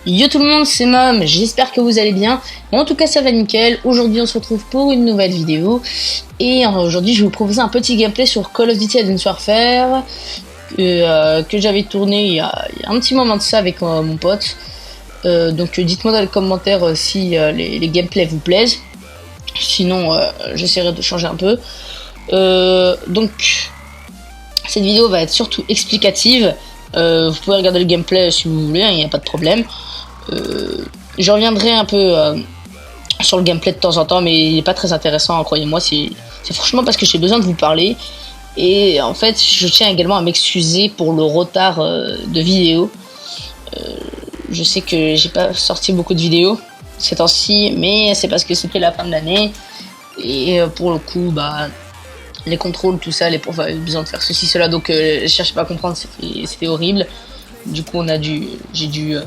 Yo tout le monde, c'est Mom, j'espère que vous allez bien. En tout cas ça va nickel. Aujourd'hui on se retrouve pour une nouvelle vidéo. Et aujourd'hui je vais vous proposer un petit gameplay sur Call of Duty Advanced Warfare que j'avais tourné il y a un petit moment de ça avec mon pote. Donc dites-moi dans les commentaires si les gameplays vous plaisent. Sinon j'essaierai de changer un peu. Donc cette vidéo va être surtout explicative. Vous pouvez regarder le gameplay si vous voulez, il n'y a pas de problème. Je reviendrai un peu sur le gameplay de temps en temps, mais il n'est pas très intéressant, croyez-moi. C'est franchement parce que j'ai besoin de vous parler. Et en fait, je tiens également à m'excuser pour le retard de vidéos. Je sais que j'ai pas sorti beaucoup de vidéos ces temps-ci, mais c'est parce que c'était la fin de l'année. Et pour le coup, bah, les contrôles, tout ça, les profs avaient besoin de faire ceci, cela, donc je cherchais pas à comprendre, c'était horrible. Du coup, j'ai dû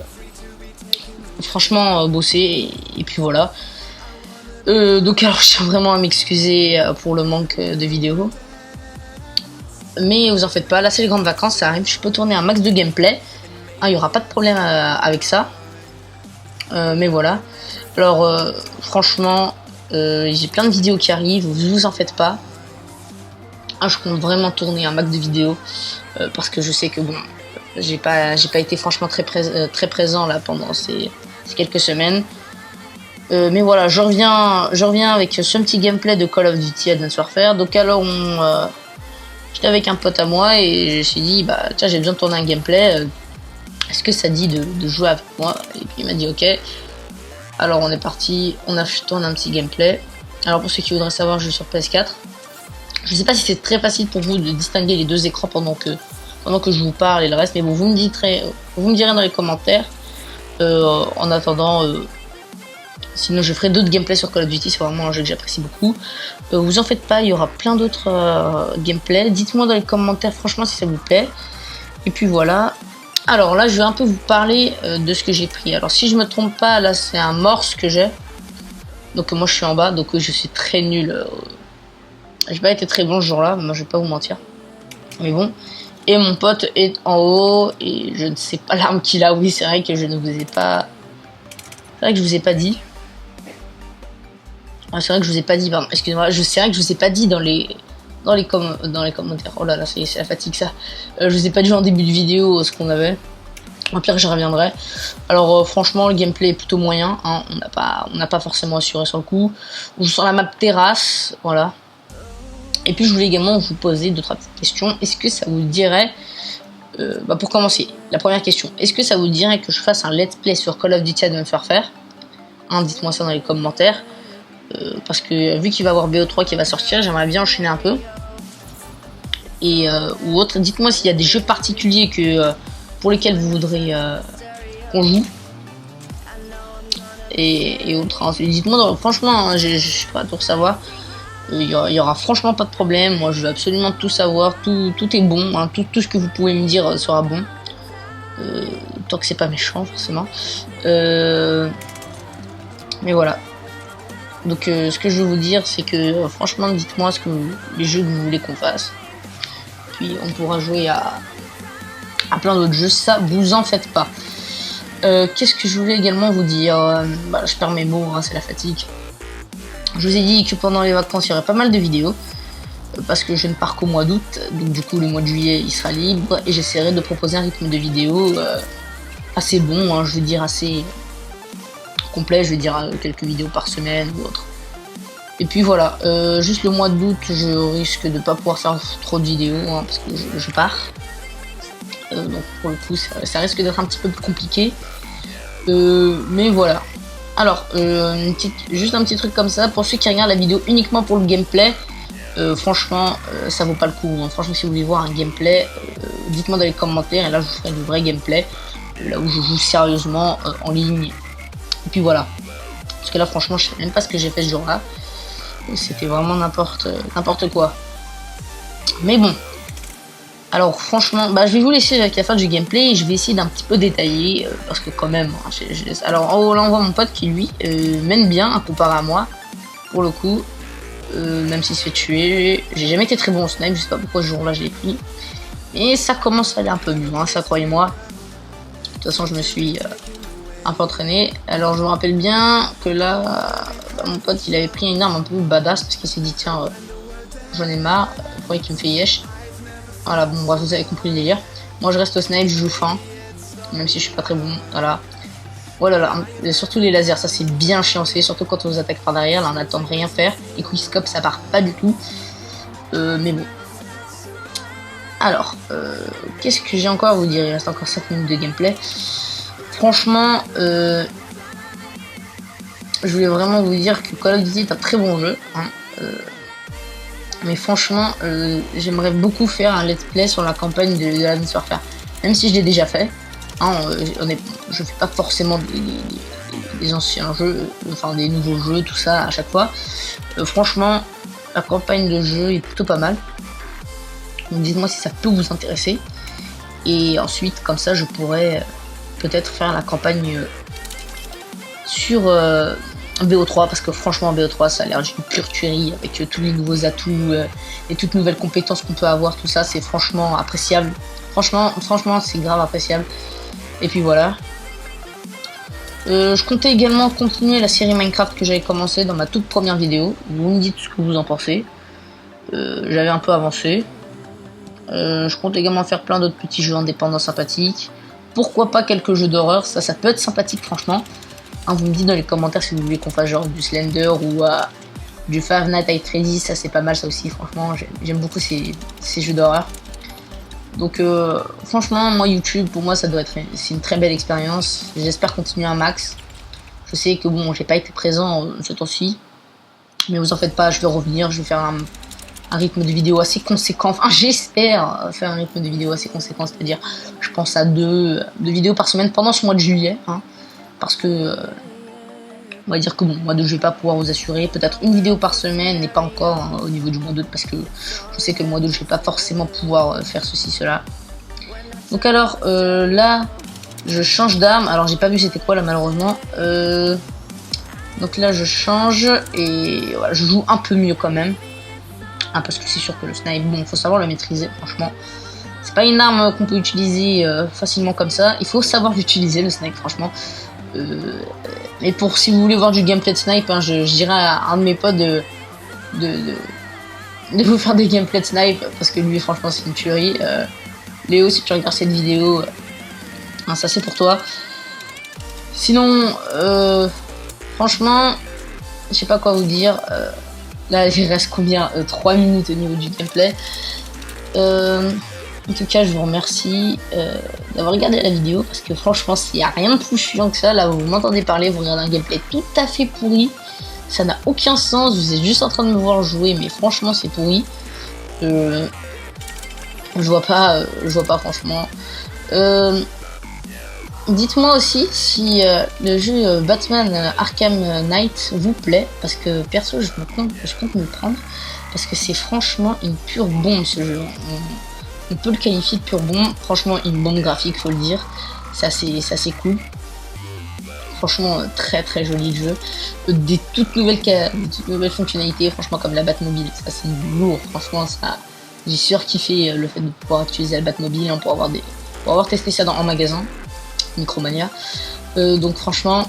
franchement bosser, et puis voilà. Donc alors, je tiens vraiment à m'excuser pour le manque de vidéos. Mais vous en faites pas, là c'est les grandes vacances, ça arrive, je peux tourner un max de gameplay. Il n'y aura pas de problème avec ça. Mais voilà. Alors, franchement, j'ai plein de vidéos qui arrivent, vous en faites pas. Je compte vraiment tourner un max de vidéos parce que je sais que bon, j'ai pas été franchement très présent là pendant ces quelques semaines. Mais voilà, je reviens avec ce petit gameplay de Call of Duty Advanced Warfare. Donc alors j'étais avec un pote à moi et je me suis dit bah tiens, j'ai besoin de tourner un gameplay. Est-ce que ça dit de jouer avec moi? Et puis il m'a dit ok. Alors on est parti, on a tourné un petit gameplay. Alors pour ceux qui voudraient savoir, je joue sur PS4. Je sais pas si c'est très facile pour vous de distinguer les deux écrans pendant que je vous parle et le reste, mais bon, vous me direz dans les commentaires. En attendant, sinon je ferai d'autres gameplays sur Call of Duty, c'est vraiment un jeu que j'apprécie beaucoup. Vous en faites pas, il y aura plein d'autres gameplays. Dites-moi dans les commentaires franchement si ça vous plaît. Et puis voilà. Alors là, je vais un peu vous parler de ce que j'ai pris. Alors si je me trompe pas, là c'est un morse que j'ai. Donc moi je suis en bas, donc je suis très nul. J'ai pas été très bon ce jour-là, moi je vais pas vous mentir. Mais bon. Et mon pote est en haut et je ne sais pas l'arme qu'il a. Oui, c'est vrai que je ne vous ai pas. C'est vrai que je vous ai pas dit. C'est vrai que je vous ai pas dit, pardon. Excusez-moi, c'est vrai que je vous ai pas dit dans les commentaires. Oh là là, c'est la fatigue ça. Je vous ai pas dit en début de vidéo ce qu'on avait. Au pire, j'y reviendrai. Alors franchement, le gameplay est plutôt moyen. Hein. On n'a pas forcément assuré sur le coup. Je suis sur la map terrasse, voilà. Et puis je voulais également vous poser d'autres questions. Est-ce que ça vous dirait, pour commencer, la première question, est-ce que ça vous dirait que je fasse un let's play sur Call of Duty Advanced Warfare? Dites-moi ça dans les commentaires. Parce que vu qu'il va y avoir BO3 qui va sortir, j'aimerais bien enchaîner un peu. Et ou autre, dites-moi s'il y a des jeux particuliers pour lesquels vous voudrez qu'on joue. Et autres. Hein. Dites-moi, franchement, hein, je suis prêt à tout savoir. Il y aura franchement pas de problème. Moi je veux absolument tout savoir, tout est bon, hein. Tout ce que vous pouvez me dire sera bon, tant que c'est pas méchant forcément. Mais voilà, donc ce que je veux vous dire c'est que franchement dites-moi les jeux que vous voulez qu'on fasse, puis on pourra jouer à plein d'autres jeux, ça vous en faites pas. Qu'est-ce que je voulais également vous dire? Je perds mes mots, hein, c'est la fatigue. Je vous ai dit que pendant les vacances, il y aurait pas mal de vidéos. Parce que je ne pars qu'au mois d'août. Donc du coup, le mois de juillet, il sera libre. Et j'essaierai de proposer un rythme de vidéo assez bon. Hein, je veux dire assez complet. Je veux dire quelques vidéos par semaine ou autre. Et puis voilà. Juste le mois d'août, je risque de pas pouvoir faire trop de vidéos. Hein, parce que je pars. Donc pour le coup, ça risque d'être un petit peu plus compliqué. Mais voilà. Alors, juste un petit truc comme ça, pour ceux qui regardent la vidéo uniquement pour le gameplay, franchement, ça vaut pas le coup. Hein. Franchement, si vous voulez voir un gameplay, dites-moi dans les commentaires, et là je vous ferai du vrai gameplay, là où je joue sérieusement en ligne. Et puis voilà. Parce que là, franchement, je sais même pas ce que j'ai fait ce jour-là. C'était vraiment n'importe quoi. Mais bon. Alors franchement, je vais vous laisser avec la fin du gameplay et je vais essayer d'un petit peu détailler parce que quand même, hein, alors en haut là on voit mon pote qui lui mène bien comparé à moi pour le coup, même s'il se fait tuer. J'ai jamais été très bon au snipe, je sais pas pourquoi ce jour-là je l'ai pris, mais ça commence à aller un peu mieux, hein, ça croyez-moi. De toute façon je me suis un peu entraîné. Alors je me rappelle bien que là, mon pote il avait pris une arme un peu badass parce qu'il s'est dit tiens, j'en ai marre, il faudrait qu'il me fait yesh. Voilà, bon bref, vous avez compris le délire. Moi je reste au snipe, je joue fin, même si je suis pas très bon, voilà. Voilà, là, et surtout les lasers, ça c'est bien chiancé, surtout quand on vous attaque par derrière, là on attend de rien faire. Et quickscope ça part pas du tout, mais bon. Alors, qu'est-ce que j'ai encore à vous dire? Il reste encore 5 minutes de gameplay. Franchement, je voulais vraiment vous dire que Call of Duty est un très bon jeu. Hein, mais franchement, j'aimerais beaucoup faire un let's play sur la campagne de Advanced Warfare. Même si je l'ai déjà fait. Hein, je fais pas forcément des anciens jeux, enfin des nouveaux jeux, tout ça à chaque fois. Franchement, la campagne de jeu est plutôt pas mal. Donc dites-moi si ça peut vous intéresser. Et ensuite, comme ça, je pourrais peut-être faire la campagne sur BO3. Parce que franchement, BO3, ça a l'air d'une pure tuerie. Avec tous les nouveaux atouts, et toutes nouvelles compétences qu'on peut avoir. Tout ça, c'est franchement appréciable. Franchement, c'est grave appréciable. Et puis voilà. Je comptais également continuer la série Minecraft que j'avais commencé dans ma toute première vidéo. Vous me dites ce que vous en pensez. J'avais un peu avancé. Je compte également faire plein d'autres petits jeux indépendants sympathiques. Pourquoi pas quelques jeux d'horreur, ça peut être sympathique franchement. Hein, vous me dites dans les commentaires si vous voulez qu'on fasse genre du Slender ou du Five Nights at Freddy's, ça c'est pas mal ça aussi franchement. J'aime beaucoup ces jeux d'horreur. Donc franchement moi YouTube pour moi ça doit être c'est une très belle expérience. J'espère continuer un max. Je sais que bon j'ai pas été présent ce temps-ci. Mais vous en faites pas, je vais revenir, je vais faire un rythme de vidéo assez conséquent. Enfin, j'espère faire un rythme de vidéo assez conséquent, c'est-à-dire, je pense à deux vidéos par semaine pendant ce mois de juillet, hein, parce que, on va dire que bon, moi de je vais pas pouvoir vous assurer, peut-être une vidéo par semaine, et pas encore hein, au niveau du mois d'août, parce que je sais que le mois d'août, je vais pas forcément pouvoir faire ceci, cela. Donc alors, là, je change d'arme, alors j'ai pas vu c'était quoi là, malheureusement. Donc là, je change, et voilà, je joue un peu mieux quand même. Ah, parce que c'est sûr que le snipe, bon, faut savoir le maîtriser, franchement. C'est pas une arme qu'on peut utiliser facilement comme ça. Il faut savoir l'utiliser, le snipe, franchement. Mais pour si vous voulez voir du gameplay de snipe, hein, je dirais à un de mes potes de vous faire des gameplays de snipe, parce que lui, franchement, c'est une tuerie. Léo, si tu regardes cette vidéo, hein, ça c'est pour toi. Sinon, franchement, je sais pas quoi vous dire. Là, il reste combien 3 minutes au niveau du gameplay. En tout cas, je vous remercie d'avoir regardé la vidéo parce que franchement, s'il n'y a rien de plus chiant que ça, là, vous m'entendez parler, vous regardez un gameplay tout à fait pourri. Ça n'a aucun sens, vous êtes juste en train de me voir jouer, mais franchement, c'est pourri. Je vois pas franchement. Dites-moi aussi si le jeu Batman Arkham Knight vous plaît, parce que perso je compte me le prendre, parce que c'est franchement une pure bombe ce jeu. On peut le qualifier de pure bombe, franchement une bombe graphique faut le dire, c'est assez cool. Franchement très très joli jeu, des toutes nouvelles fonctionnalités, franchement comme la Batmobile, ça c'est lourd, franchement ça j'ai surkiffé le fait de pouvoir utiliser la Batmobile pour avoir testé ça en magasin. Micromania. Donc franchement,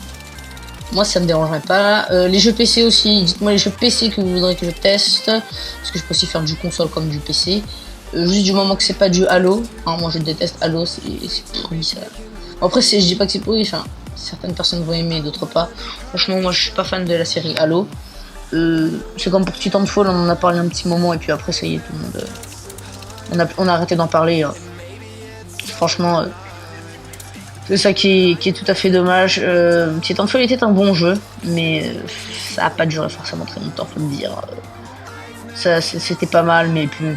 moi ça me dérangerait pas. Les jeux PC aussi, dites-moi les jeux PC que vous voudrez que je teste. Parce que je peux aussi faire du console comme du PC. Juste du moment que c'est pas du Halo. Hein, moi je déteste Halo, c'est pourri ça. Après je dis pas que c'est pourri, enfin, certaines personnes vont aimer, d'autres pas. Franchement moi je suis pas fan de la série Halo. C'est comme pour Titanfall, on en a parlé un petit moment et puis après ça y est, tout le monde... On a arrêté d'en parler. Franchement... c'est ça qui est tout à fait dommage. Titanfall était un bon jeu, mais ça a pas duré forcément très longtemps, faut le dire. Ça, c'était pas mal, mais puis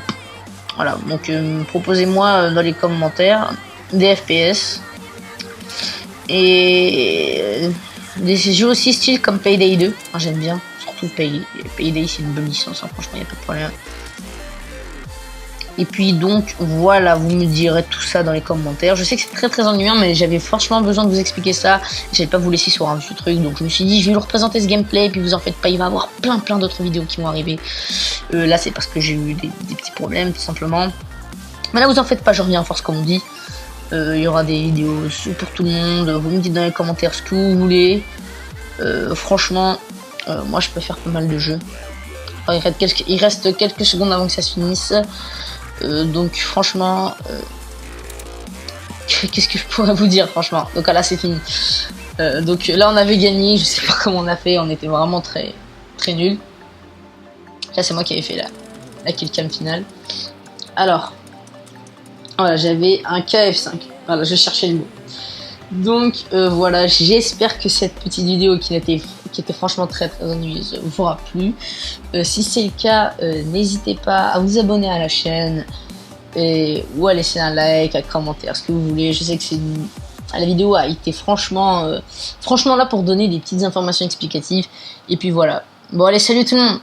voilà. Donc proposez-moi dans les commentaires des FPS et des jeux aussi style comme Payday 2. Enfin, j'aime bien, surtout Payday, c'est une bonne licence, hein, franchement, il n'y a pas de problème. Et puis donc voilà, vous me direz tout ça dans les commentaires. Je sais que c'est très très ennuyant, mais j'avais franchement besoin de vous expliquer ça. J'allais pas vous laisser sur un vieux truc, donc je me suis dit je vais vous représenter ce gameplay. Et puis vous en faites pas, il va y avoir plein d'autres vidéos qui vont arriver. Là c'est parce que j'ai eu des petits problèmes tout simplement. Mais là vous en faites pas, je reviens en force comme on dit. Il y aura des vidéos pour tout le monde. Vous me dites dans les commentaires ce que vous voulez. Franchement, moi je peux faire pas mal de jeux. Alors, il reste quelques secondes avant que ça se finisse. Donc franchement, qu'est-ce que je pourrais vous dire franchement. Donc là c'est fini. Donc là on avait gagné, je sais pas comment on a fait, on était vraiment très nuls. Là c'est moi qui avais fait la killcam finale. Alors, voilà, j'avais un KF5. Voilà, je cherchais le mot. Donc voilà, j'espère que cette petite vidéo qui était franchement très ennuyeuse vous aura plu. Si c'est le cas, n'hésitez pas à vous abonner à la chaîne ou à laisser un like, à commenter, ce que vous voulez. Je sais que la vidéo a été franchement là pour donner des petites informations explicatives. Et puis voilà. Bon allez, salut tout le monde.